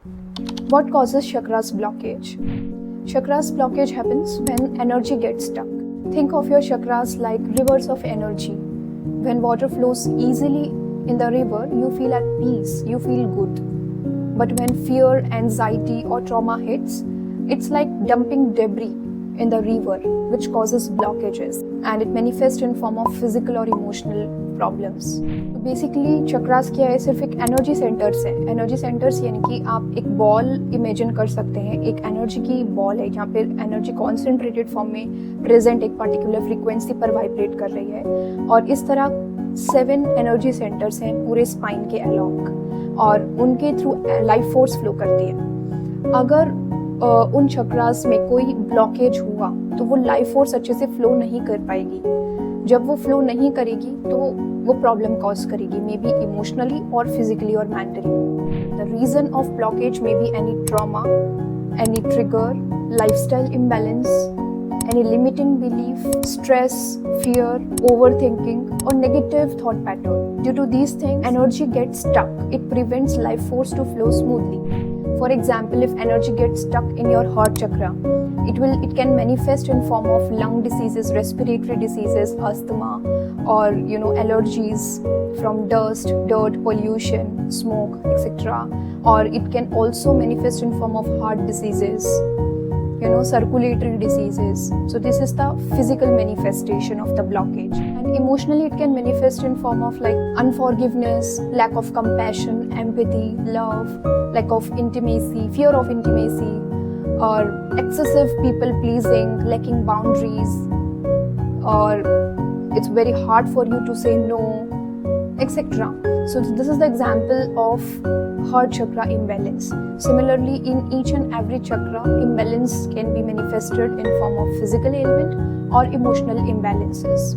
What causes chakras blockage? Chakras blockage happens when energy gets stuck. Think of your chakras like rivers of energy. When water flows easily in the river, you feel at peace, you feel good. But when fear, anxiety, or trauma hits, it's like dumping debris in the river, which causes blockages, and it manifests in form of physical or emotional problems. तो basically chakras क्या है, सिर्फ एक energy centres है. Energy centres यानी कि आप एक बॉल इमेजिन कर सकते हैं, एक एनर्जी की बॉल है जहाँ पे एनर्जी कॉन्सेंट्रेटेड फॉर्म में प्रेजेंट एक पर्टिकुलर फ्रीक्वेंसी पर वाइब्रेट कर रही है. और इस तरह 7 एनर्जी सेंटर्स हैं पूरे स्पाइन के अलोंग, और उनके थ्रू लाइफ फोर्स फ्लो करती है. अगर उन चक्रास में कोई ब्लॉकेज हुआ तो वो लाइफ फोर्स अच्छे से फ्लो नहीं कर पाएगी. जब वो फ्लो नहीं करेगी तो वो प्रॉब्लम कॉज करेगी, मे बी इमोशनली और फिजिकली और mentally. The reason of blockage may be any trauma, any trigger, lifestyle imbalance, any limiting belief, stress, fear, overthinking, or negative thought pattern. Due to these things, energy gets stuck. It prevents life force to flow smoothly. For example, if energy gets stuck in your heart chakra, it can manifest in form of lung diseases, respiratory diseases, asthma, or allergies from dust, dirt, pollution, smoke, etc. Or it can also manifest in form of heart diseases, circulatory diseases. So this is the physical manifestation of the blockage. And emotionally it can manifest in form of like unforgiveness, lack of compassion, empathy, love, lack of intimacy, fear of intimacy, or excessive people pleasing, lacking boundaries, or it's very hard for you to say no, etc. So this is the example of heart chakra imbalance. Similarly, in each and every chakra, imbalance can be manifested in form of physical ailment or emotional imbalances.